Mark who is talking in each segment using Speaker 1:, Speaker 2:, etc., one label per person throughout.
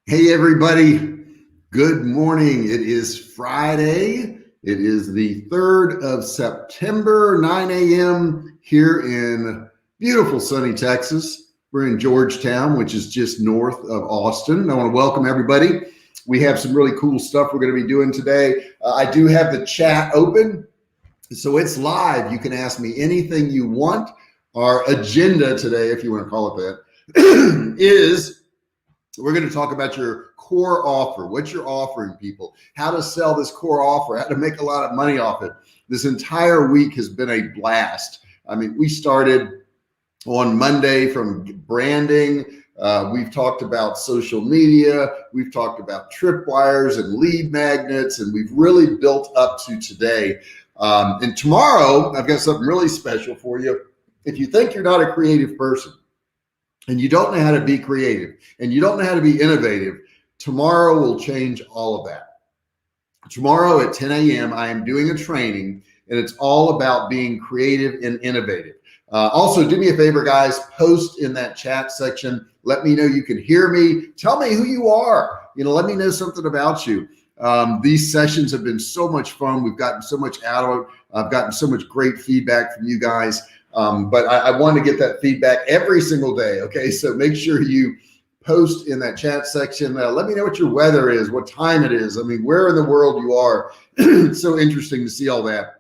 Speaker 1: Hey, everybody. Good morning. It is Friday. It is the 3rd of September, 9 a.m. here in beautiful sunny Texas. We're in Georgetown, which is just north of Austin. I want to welcome everybody. We have some really cool stuff we're going to be doing today. I do have the chat open, so it's live. You can ask me anything you want. Our agenda today, if you want to call it that, is we're going to talk about your core offer, what you're offering people, how to sell this core offer, how to make a lot of money off it. This entire week has been a blast. I mean, we started on Monday from branding. We've talked about social media. We've talked about tripwires and lead magnets, and we've really built up to today. And tomorrow, I've got something really special for you. If you think you're not a creative person, and you don't know how to be creative, and you don't know how to be innovative, tomorrow will change all of that. Tomorrow at 10 a.m., I am doing a training, and it's all about being creative and innovative. Also, do me a favor, guys, post in that chat section. Let me know you can hear me. Tell me who you are. Let me know something about you. These sessions have been so much fun. We've gotten so much out of it. I've gotten so much great feedback from you guys. But I want to get that feedback every single day. Okay. So make sure you post in that chat section. Let me know what your weather is, what time it is. I mean, where in the world you are. It's so interesting to see all that.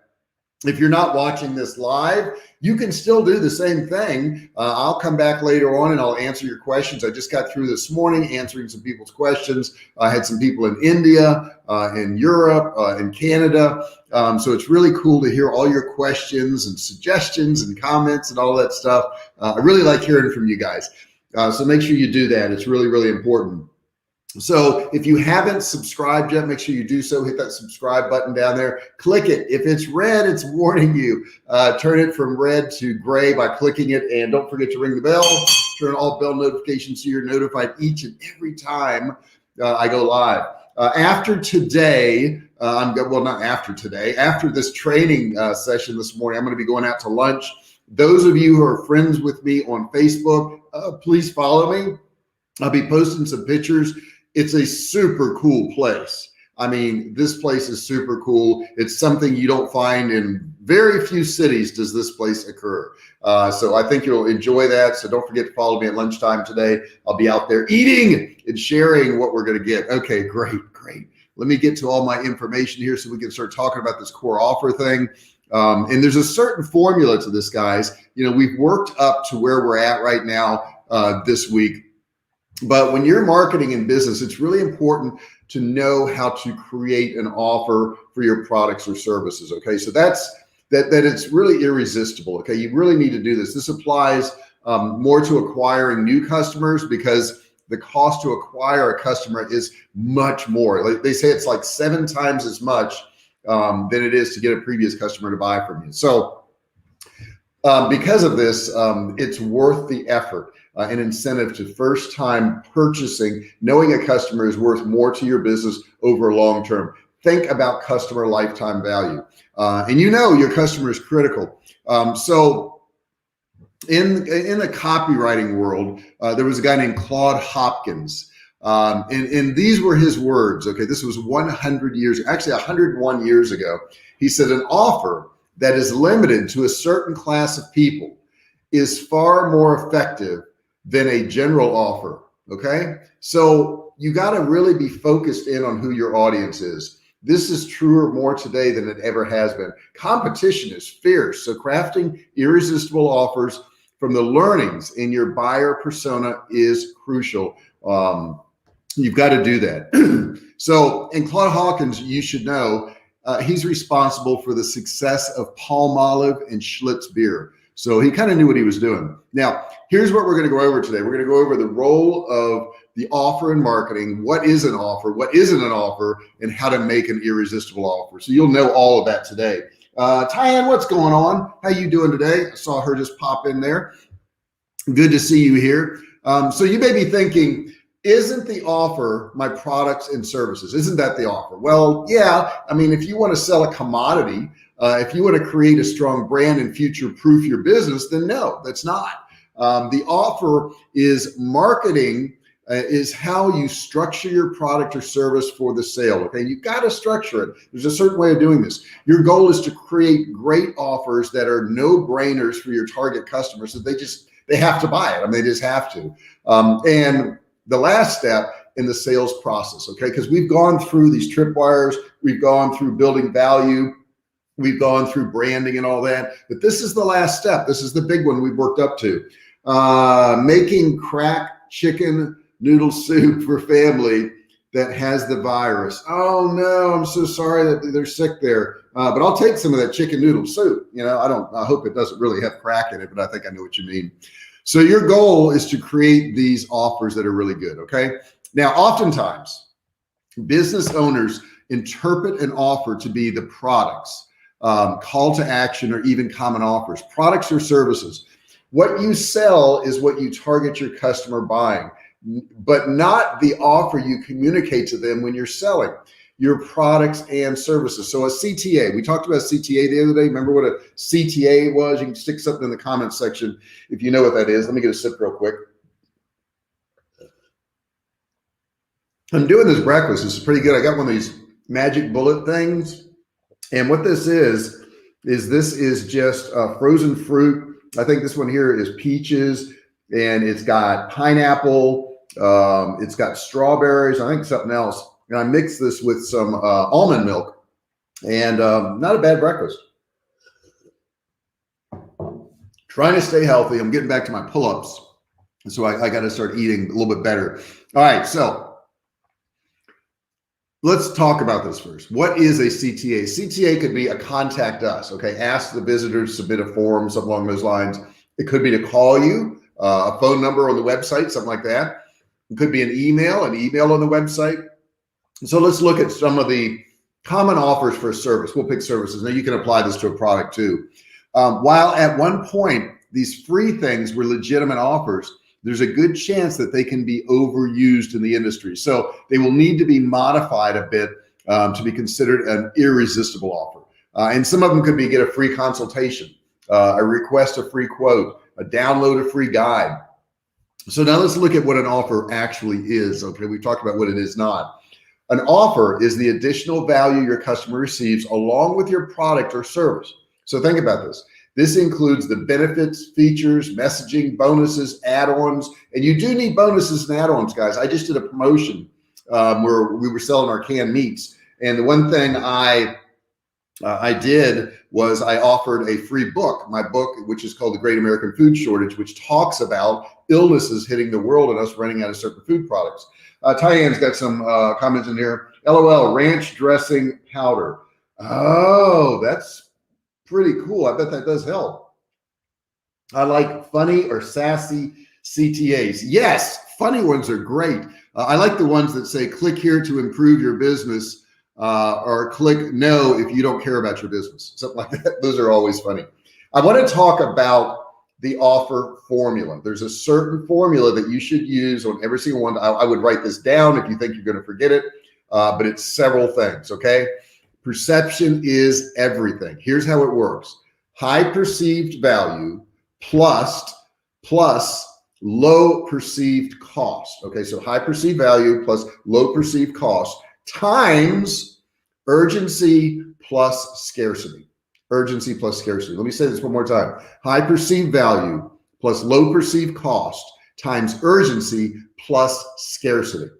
Speaker 1: If you're not watching this live, you can still do the same thing. I'll come back later on and I'll answer your questions. I just got through this morning answering some people's questions. I had some people in India, in Europe, in Canada. So it's really cool to hear all your questions and suggestions and comments and all that stuff. I really like hearing from you guys. So make sure you do that. It's really, really important. So if you haven't subscribed yet, make sure you do so. Hit that subscribe button down there. Click it. If it's red, it's warning you. Turn it from red to gray by clicking it. And don't forget to ring the bell. Turn on all bell notifications so you're notified each and every time I go live. After today, not after today, after this training session this morning, I'm going to be going out to lunch. Those of you who are friends with me on Facebook, please follow me. I'll be posting some pictures. It's a super cool place. I mean, this place is super cool. It's something you don't find in very few cities does this place occur. So I think you'll enjoy that. So don't forget to follow me at lunchtime today. I'll be out there eating and sharing what we're going to get. Okay, great. Let me get to all my information here so we can start talking about this core offer thing. And there's a certain formula to this, guys. We've worked up to where we're at right now this week. But when you're marketing in business, it's really important to know how to create an offer for your products or services. Okay, so that it's really irresistible. Okay, you really need to do this. This applies more to acquiring new customers because the cost to acquire a customer is much more. Like they say, it's like 7 times as much than it is to get a previous customer to buy from you. So because of this, it's worth the effort. An incentive to first time purchasing, knowing a customer is worth more to your business over long term. Think about customer lifetime value. And your customer is critical. So in the copywriting world, there was a guy named Claude Hopkins. And these were his words. Okay, this was 101 years ago. He said, an offer that is limited to a certain class of people is far more effective than a general offer. Okay. So you got to really be focused in on who your audience is. This is truer more today than it ever has been. Competition is fierce. So crafting irresistible offers from the learnings in your buyer persona is crucial. You've got to do that. So, and Claude Hawkins, you should know, he's responsible for the success of Palmolive and Schlitz beer. So he kind of knew what he was doing. Now, here's what we're going to go over today. We're going to go over the role of the offer in marketing. What is an offer? What isn't an offer? And how to make an irresistible offer. So you'll know all of that today. Tyann, what's going on? How you doing today? I saw her just pop in there. Good to see you here. So you may be thinking, isn't the offer my products and services? Isn't that the offer? Well, yeah. I mean, if you want to sell a commodity, if you want to create a strong brand and future-proof your business, then no, that's not. The offer is marketing is how you structure your product or service for the sale. Okay, you've got to structure it. There's a certain way of doing this. Your goal is to create great offers that are no-brainers for your target customers, so they have to buy it. I mean, they just have to. And the last step in the sales process, okay, because we've gone through these tripwires, we've gone through building value, we've gone through branding and all that, but this is the last step. This is the big one we've worked up to. Making crack chicken noodle soup for family that has the virus. Oh no, I'm so sorry that they're sick there. But I'll take some of that chicken noodle soup. You know, I hope it doesn't really have crack in it, but I think I know what you mean. So your goal is to create these offers that are really good. Okay. Now, oftentimes business owners interpret an offer to be the products, call to action, or even common offers, products or services. What you sell is what you target your customer buying, but not the offer you communicate to them when you're selling your products and services. So a CTA, we talked about CTA the other day. Remember what a CTA was? You can stick something in the comments section if you know what that is. Let me get a sip real quick. I'm doing this breakfast. This is pretty good. I got one of these magic bullet things. And what this is just frozen fruit. I think this one here is peaches, and it's got pineapple. It's got strawberries. I think something else. And I mix this with some almond milk, and not a bad breakfast. Trying to stay healthy. I'm getting back to my pull-ups. So I got to start eating a little bit better. All right. So let's talk about this first. What is a CTA? CTA could be a contact us. Okay. Ask the visitor to submit a form, something along those lines. It could be to call you, a phone number on the website, something like that. It could be an email on the website. So let's look at some of the common offers for a service. We'll pick services. Now you can apply this to a product too. While at one point, these free things were legitimate offers, there's a good chance that they can be overused in the industry. So they will need to be modified a bit to be considered an irresistible offer. And some of them could be get a free consultation, a request a free quote, a download a free guide. So now let's look at what an offer actually is. Okay, we've talked about what it is not. An offer is the additional value your customer receives along with your product or service. So think about this. This includes the benefits, features, messaging, bonuses, add-ons, and you do need bonuses and add-ons, guys. I just did a promotion where we were selling our canned meats, and the one thing I did was I offered a free book, my book, which is called The Great American Food Shortage, which talks about illnesses hitting the world and us running out of certain food products. Tyann's got some comments in here. LOL, ranch dressing powder. Oh, that's pretty cool. I bet that does help. I like funny or sassy CTAs. Yes, funny ones are great. I like the ones that say, click here to improve your business, or click no if you don't care about your business. Something like that. Those are always funny. I want to talk about the offer formula. There's a certain formula that you should use on every single one. I would write this down if you think you're going to forget it, but it's several things, okay? Perception is everything. Here's how it works. High perceived value plus low perceived cost. Okay, so high perceived value plus low perceived cost times urgency plus scarcity. Urgency plus scarcity. Let me say this one more time. High perceived value plus low perceived cost times urgency plus scarcity.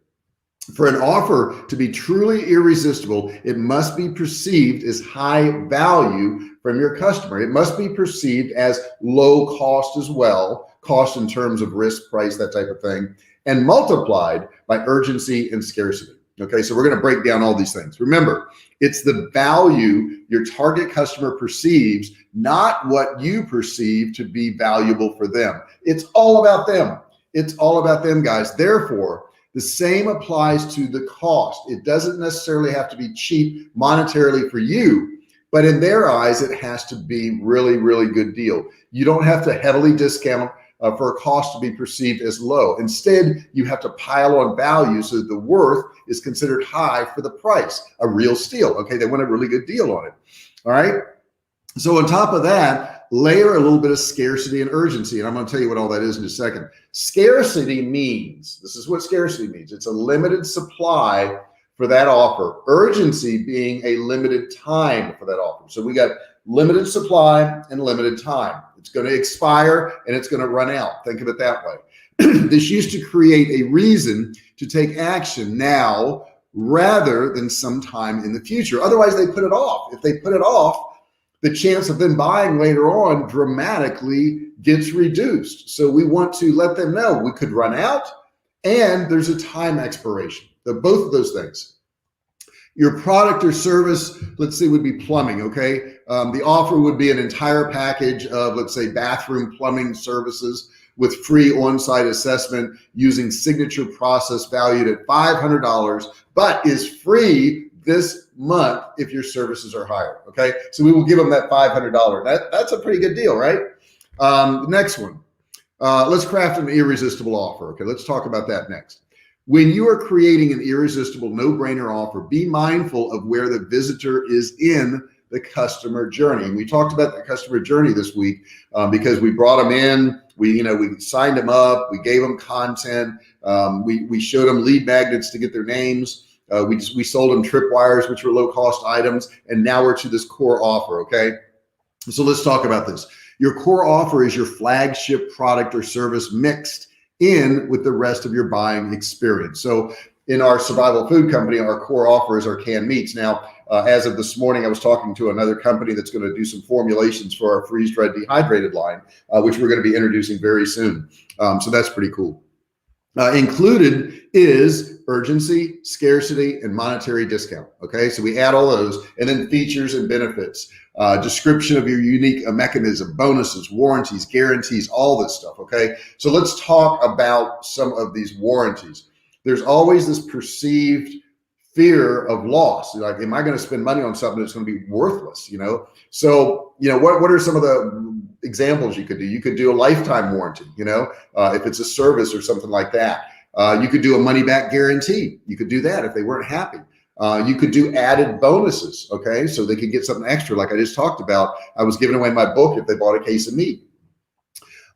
Speaker 1: For an offer to be truly irresistible, it must be perceived as high value from your customer. It must be perceived as low cost as well, cost in terms of risk, price, that type of thing, and multiplied by urgency and scarcity. Okay, so we're going to break down all these things. Remember, it's the value your target customer perceives, not what you perceive to be valuable for them. It's all about them. It's all about them, guys. Therefore, the same applies to the cost. It doesn't necessarily have to be cheap monetarily for you, but in their eyes, it has to be really, really good deal. You don't have to heavily discount for a cost to be perceived as low. Instead, you have to pile on value so that the worth is considered high for the price, a real steal. Okay, they want a really good deal on it. All right. So on top of that, layer a little bit of scarcity and urgency. And I'm going to tell you what all that is in a second. Scarcity means, this is what scarcity means. It's a limited supply for that offer. Urgency being a limited time for that offer. So we got limited supply and limited time. It's going to expire and it's going to run out. Think of it that way. This used to create a reason to take action now rather than sometime in the future. Otherwise, they put it off. If they put it off, the chance of them buying later on dramatically gets reduced. So we want to let them know we could run out and there's a time expiration. Both of those things. Your product or service, let's say, would be plumbing, okay? The offer would be an entire package of, let's say, bathroom plumbing services with free on-site assessment using signature process valued at $500, but is free this month if your services are hired, okay? So we will give them that $500. That's a pretty good deal, right? The next one, let's craft an irresistible offer, okay? Let's talk about that next. When you are creating an irresistible no-brainer offer, be mindful of where the visitor is in the customer journey. And we talked about the customer journey this week because we brought them in, we signed them up, we gave them content, we showed them lead magnets to get their names. We sold them tripwires, which were low-cost items, and now we're to this core offer, okay? So let's talk about this. Your core offer is your flagship product or service mixed in with the rest of your buying experience. So in our survival food company, our core offer is our canned meats. Now, as of this morning, I was talking to another company that's going to do some formulations for our freeze-dried dehydrated line, which we're going to be introducing very soon. So that's pretty cool. Included is urgency, scarcity, and monetary discount. Okay, so we add all those, and then features and benefits, description of your unique mechanism, bonuses, warranties, guarantees, all this stuff. Okay, so let's talk about some of these warranties. There's always this perceived fear of loss. Like, am I going to spend money on something that's going to be worthless? So what are some of the examples you could do? You could do a lifetime warranty. If it's a service or something like that. You could do a money back guarantee. You could do that if they weren't happy. You could do added bonuses. Okay, so they could get something extra, like I just talked about. I was giving away my book if they bought a case of meat.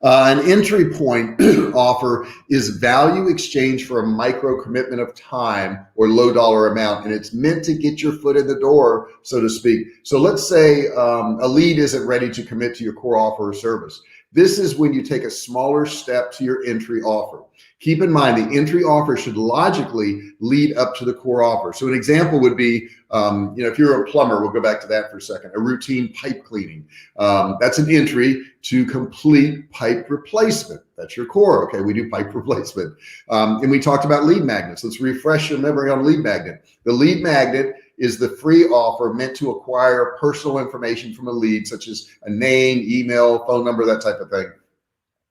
Speaker 1: An entry point offer is value exchange for a micro commitment of time or low dollar amount, and it's meant to get your foot in the door, so to speak. So let's say a lead isn't ready to commit to your core offer or service. This is when you take a smaller step to your entry offer. Keep in mind, the entry offer should logically lead up to the core offer. So an example would be, if you're a plumber, we'll go back to that for a second, a routine pipe cleaning. That's an entry to complete pipe replacement. That's your core. Okay, we do pipe replacement. And we talked about lead magnets. Let's refresh your memory on lead magnet. The lead magnet is the free offer meant to acquire personal information from a lead, such as a name, email, phone number, that type of thing.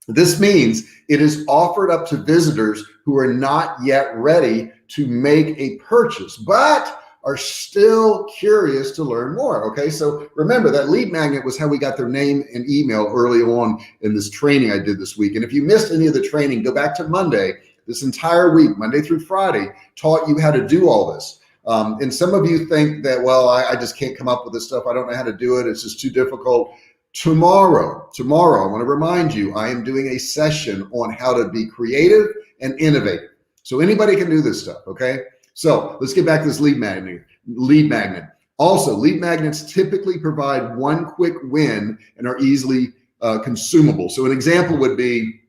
Speaker 1: This means it is offered up to visitors who are not yet ready to make a purchase, but are still curious to learn more. Okay, so remember that lead magnet was how we got their name and email early on in this training I did this week. And if you missed any of the training, go back to Monday. This entire week, Monday through Friday, taught you how to do all this. And some of you think that, well, I just can't come up with this stuff. I don't know how to do it. It's just too difficult. Tomorrow, I want to remind you, I am doing a session on how to be creative and innovative. So anybody can do this stuff, okay? So let's get back to this lead magnet. Also, lead magnets typically provide one quick win and are easily consumable. So an example would be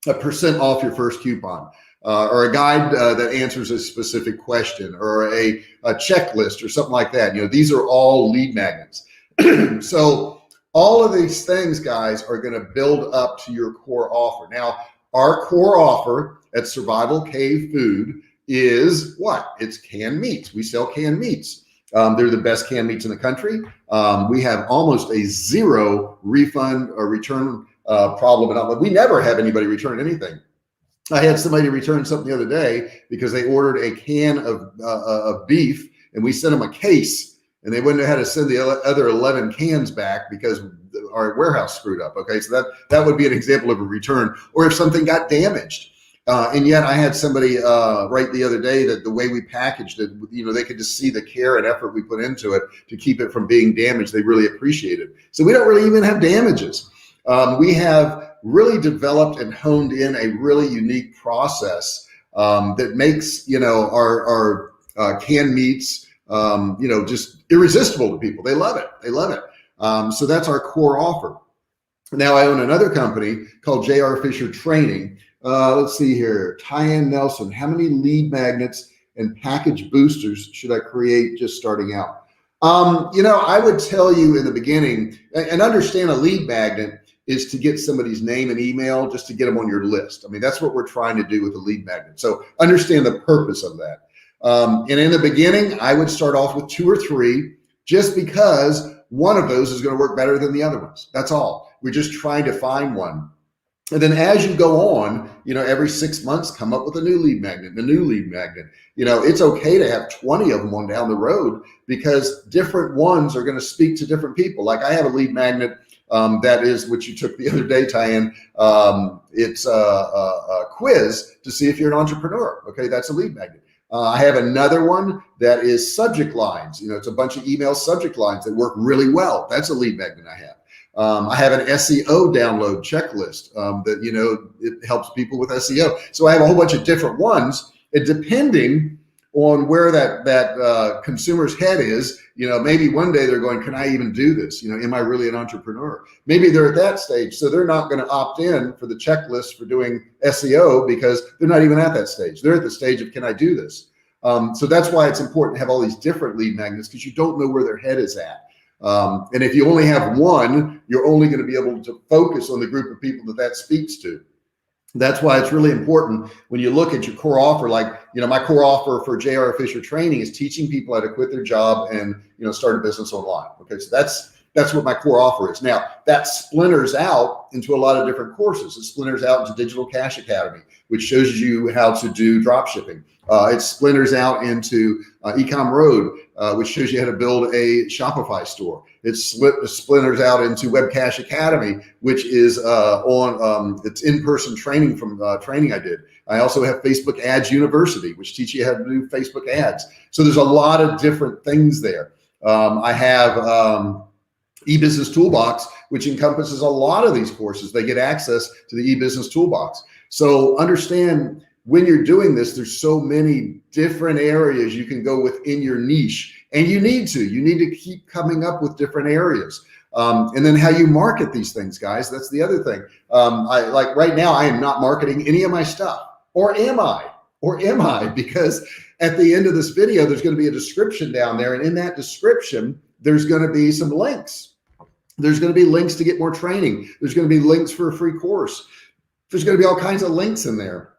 Speaker 1: a % off your first coupon, or a guide that answers a specific question, or a checklist or something like that. These are all lead magnets. So all of these things, guys, are going to build up to your core offer. Now, our core offer at Survivalcave Food is what? It's canned meats. We sell canned meats. They're the best canned meats in the country. We have almost a zero refund or return problem. We never have anybody return anything. I had somebody return something the other day because they ordered a can of beef, and we sent them a case. And they wouldn't have had to send the other 11 cans back because our warehouse screwed up. Okay, so that would be an example of a return. Or if something got damaged, And yet I had somebody write the other day that the way we packaged it, they could just see the care and effort we put into it to keep it from being damaged. They really appreciate it. So we don't really even have damages. We have really developed and honed in a really unique process that makes, our canned meats, just irresistible to people. They love it. They love it. So that's our core offer. Now I own another company called J.R. Fisher Training. Let's see here. Tyann Nelson, how many lead magnets and package boosters should I create just starting out? I would tell you in the beginning, and understand a lead magnet is to get somebody's name and email just to get them on your list. I mean, that's what we're trying to do with a lead magnet. So understand the purpose of that. And in the beginning, I would start off with 2 or 3, just because one of those is going to work better than the other ones. That's all. We're just trying to find one. And then as you go on, every 6 months, come up with a new lead magnet, a new lead magnet. It's okay to have 20 of them on down the road, because different ones are going to speak to different people. Like I have a lead magnet that is what you took the other day, Tyann. It's a quiz to see if you're an entrepreneur. Okay, that's a lead magnet. I have another one that is subject lines. It's a bunch of email subject lines that work really well. That's a lead magnet I have. I have an SEO download checklist that, it helps people with SEO. So I have a whole bunch of different ones, and depending on where that consumer's head is, maybe one day they're going, can I even do this? Am I really an entrepreneur? Maybe they're at that stage. So they're not going to opt in for the checklist for doing SEO because they're not even at that stage. They're at the stage of, can I do this? So that's why it's important to have all these different lead magnets, because you don't know where their head is at. And if you only have one, you're only going to be able to focus on the group of people that speaks to. That's why it's really important when you look at your core offer. Like, my core offer for J.R. Fisher Training is teaching people how to quit their job and, start a business online. Okay, so that's what my core offer is. Now that splinters out into a lot of different courses. It splinters out into Digital Cash Academy, which shows you how to do drop shipping. It splinters out into Ecom Road, which shows you how to build a Shopify store. It splinters out into Web Cash Academy, which is it's in-person training from training I did. I also have Facebook Ads University, which teaches you how to do Facebook ads. So there's a lot of different things there. I have e-business toolbox, which encompasses a lot of these courses. They get access to the e-business toolbox. So understand, when you're doing this, there's so many different areas you can go within your niche, and you need to keep coming up with different areas. And then how you market these things, guys, that's the other thing. Right now, I am not marketing any of my stuff, or am I? Because at the end of this video, there's going to be a description down there. And in that description, there's going to be some links. There's going to be links to get more training. There's going to be links for a free course. There's going to be all kinds of links in there.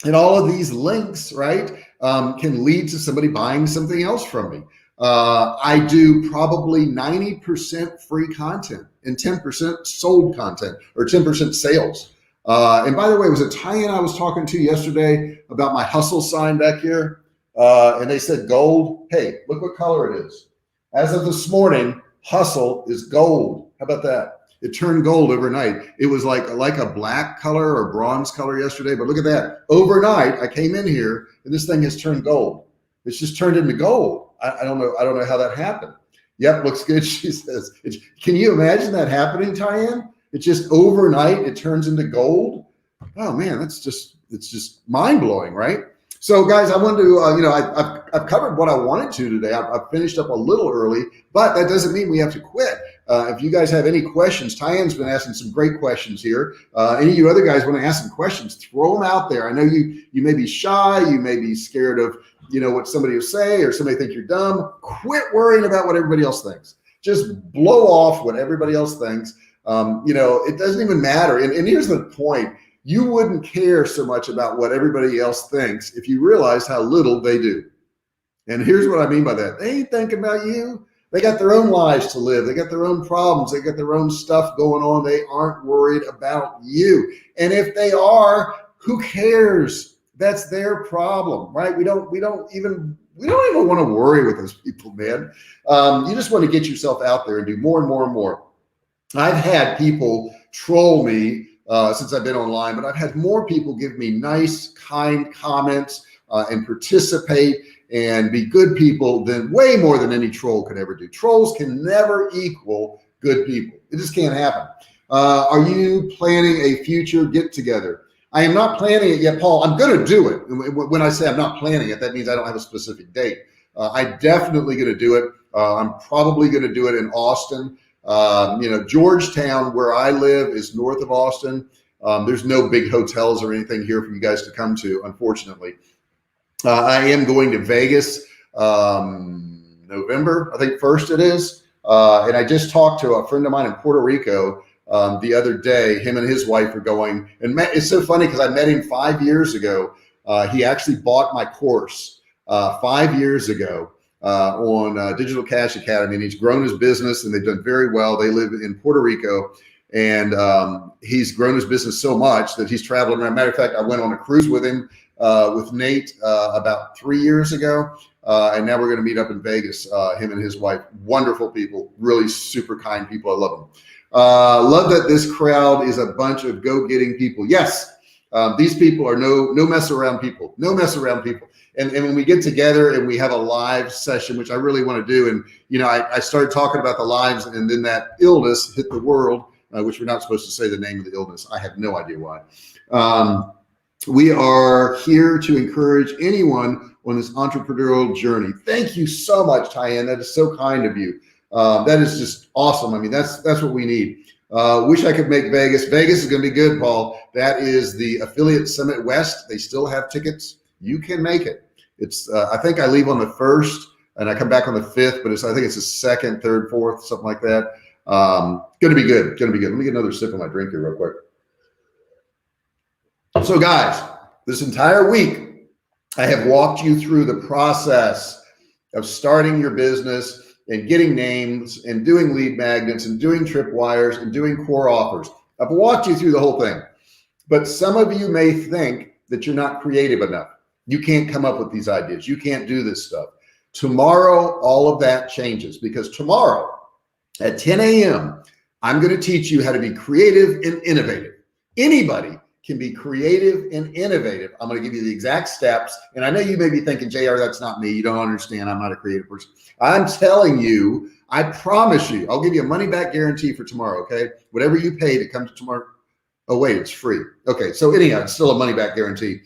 Speaker 1: And all of these links, right, can lead to somebody buying something else from me. I do probably 90% free content and 10% sold content, or 10% sales. And by the way, was it Tyann I was talking to yesterday about my hustle sign back here? And they said gold. Hey, look what color it is. As of this morning, hustle is gold. How about that? It turned gold overnight. It was like a black color or bronze color yesterday, but look at that. Overnight, I came in here and this thing has turned gold. It's just turned into gold. I don't know how that happened. Yep, looks good, she says. Can you imagine that happening, Tyann? It's just overnight, it turns into gold. Oh man, it's just mind blowing, right? So guys, I wanted to, I've covered what I wanted to today. I've finished up a little early, but that doesn't mean we have to quit. If you guys have any questions, Tyann's been asking some great questions here. Any of you other guys want to ask some questions, throw them out there. I know you may be shy, you may be scared of, what somebody will say, or somebody think you're dumb. Quit worrying about what everybody else thinks. Just blow off what everybody else thinks. It doesn't even matter. And here's the point. You wouldn't care so much about what everybody else thinks if you realize how little they do. And here's what I mean by that. They ain't thinking about you. They got their own lives to live. They got their own problems. They got their own stuff going on. They aren't worried about you. And if they are, who cares? That's their problem, right? We don't even want to worry with those people, man. You just want to get yourself out there and do more and more and more. I've had people troll me since I've been online, but I've had more people give me nice, kind comments and participate and be good people than way more than any troll could ever do. Trolls can never equal good people. It just can't happen. Are you planning a future get together? I am not planning it yet, Paul. I'm going to do it. When I say I'm not planning it, that means I don't have a specific date. I'm definitely going to do it. I'm probably going to do it in Austin. Georgetown, where I live, is north of Austin. There's no big hotels or anything here for you guys to come to, unfortunately. I am going to Vegas, November, I think 1st it is. And I just talked to a friend of mine in Puerto Rico the other day. Him and his wife are going, and it's so funny because I met him 5 years ago. He actually bought my course 5 years ago on Digital Cash Academy, and he's grown his business, and they've done very well. They live in Puerto Rico, and he's grown his business so much that he's traveling around. Matter of fact, I went on a cruise with him with Nate about 3 years ago. And now we're going to meet up in Vegas, him and his wife. Wonderful people, really super kind people. I love them. Love that this crowd is a bunch of go-getting people. Yes, these people are no mess around people, no mess around people. And when we get together and we have a live session, which I really want to do, and I started talking about the lives, and then that illness hit the world, which we're not supposed to say the name of the illness. I have no idea why. We are here to encourage anyone on this entrepreneurial journey. Thank you so much, Tyann. That is so kind of you. That is just awesome. I mean, that's what we need. Wish I could make Vegas. Vegas is going to be good, Paul. That is the Affiliate Summit West. They still have tickets. You can make it. It's I think I leave on the 1st and I come back on the 5th, but I think it's the 2nd, 3rd, 4th, something like that. Going to be good. Going to be good. Let me get another sip of my drink here real quick. So guys, this entire week, I have walked you through the process of starting your business and getting names and doing lead magnets and doing tripwires and doing core offers. I've walked you through the whole thing, but some of you may think that you're not creative enough. You can't come up with these ideas. You can't do this stuff. Tomorrow, all of that changes, because tomorrow at 10 a.m., I'm going to teach you how to be creative and innovative. Anybody can be creative and innovative. I'm going to give you the exact steps. And I know you may be thinking, JR, that's not me. You don't understand. I'm not a creative person. I'm telling you, I promise you, I'll give you a money back guarantee for tomorrow. Okay. Whatever you pay to come to tomorrow. Oh, wait, it's free. Okay. So anyhow, it's still a money back guarantee.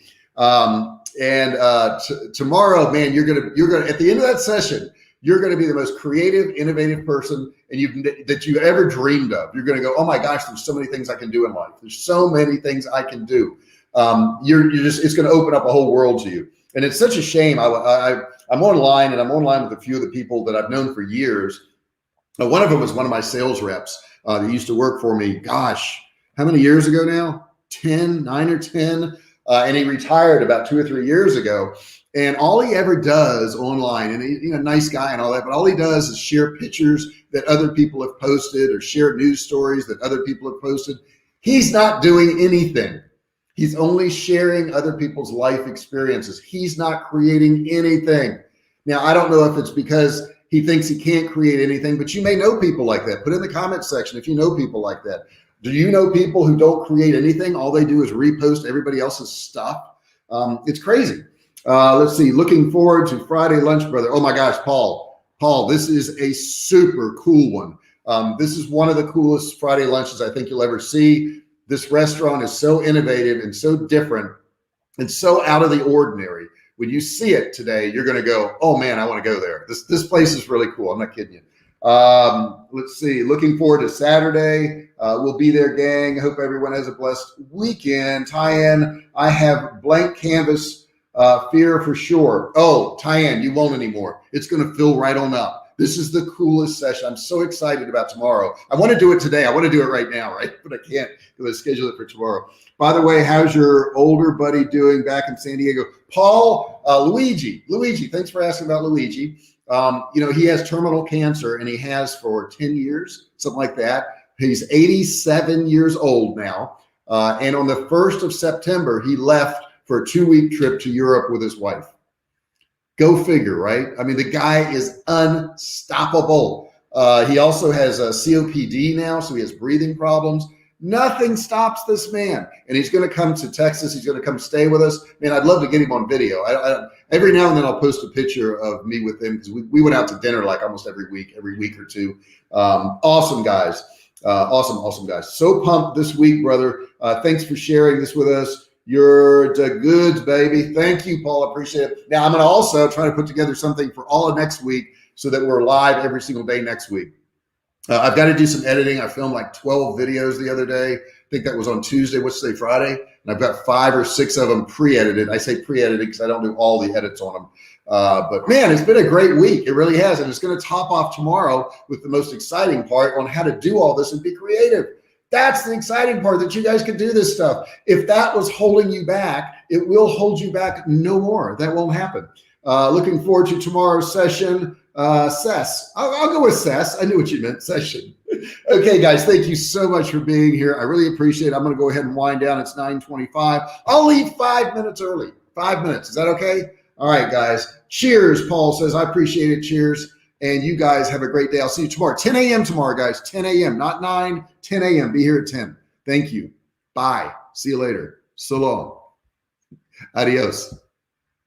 Speaker 1: Tomorrow, man, you're going to, at the end of that session, you're going to be the most creative, innovative person that you ever dreamed of. You're going to go, oh my gosh, there's so many things I can do in life. There's so many things I can do. It's going to open up a whole world to you. And it's such a shame. I'm online, and I'm online with a few of the people that I've known for years. One of them was one of my sales reps that used to work for me. Gosh, how many years ago now? 9 or 10. And he retired about 2 or 3 years ago. And all he ever does online, and he's a nice guy and all that, but all he does is share pictures that other people have posted or share news stories that other people have posted. He's not doing anything. He's only sharing other people's life experiences. He's not creating anything. Now, I don't know if it's because he thinks he can't create anything, but you may know people like that. Put in the comments section if you know people like that. Do you know people who don't create anything? All they do is repost everybody else's stuff. It's crazy. Let's see. Looking forward to Friday lunch, brother. Oh my gosh, Paul, this is a super cool one. This is one of the coolest Friday lunches I think you'll ever see. This restaurant is so innovative and so different and so out of the ordinary. When you see it today, you're going to go, oh man, I want to go there. This place is really cool. I'm not kidding you. Let's see. Looking forward to Saturday. We'll be there, gang. Hope everyone has a blessed weekend. Tyann, I have blank canvas. Fear for sure. Oh, Tyann, you won't anymore. It's going to fill right on up. This is the coolest session. I'm so excited about tomorrow. I want to do it today. I want to do it right now, right? But I can't because I schedule it for tomorrow. By the way, how's your older buddy doing back in San Diego? Paul, Luigi, thanks for asking about Luigi. He has terminal cancer, and he has for 10 years, something like that. He's 87 years old now. And on the 1st of September, he left for a 2-week trip to Europe with his wife. Go figure, right? I mean, the guy is unstoppable. He also has a COPD now, so he has breathing problems. Nothing stops this man. And he's going to come to Texas. He's going to come stay with us. Man, I'd love to get him on video. Every now and then I'll post a picture of me with him because we went out to dinner like almost every week or two. Awesome guys. Awesome guys. So pumped this week, brother. Thanks for sharing this with us. You're the goods, baby. Thank you, Paul. Appreciate it. Now I'm going to also try to put together something for all of next week so that we're live every single day next week. I've got to do some editing. I filmed like 12 videos the other day. I think that was on Tuesday, what's today, Friday? And I've got 5 or 6 of them pre-edited. I say pre-edited because I don't do all the edits on them. But man, it's been a great week. It really has. And it's going to top off tomorrow with the most exciting part on how to do all this and be creative. That's the exciting part, that you guys can do this stuff. If that was holding you back, it will hold you back no more. That won't happen. Looking forward to tomorrow's session. Sess. I'll go with Sess. I knew what you meant, session. Okay, guys, thank you so much for being here. I really appreciate it. I'm going to go ahead and wind down. It's 9:25. I'll leave 5 minutes early. 5 minutes. Is that okay? All right, guys. Cheers, Paul says. I appreciate it. Cheers. And you guys have a great day. I'll see you tomorrow. 10 a.m. tomorrow, guys. 10 a.m. Not 9, 10 a.m. Be here at 10. Thank you. Bye. See you later. So long. Adios.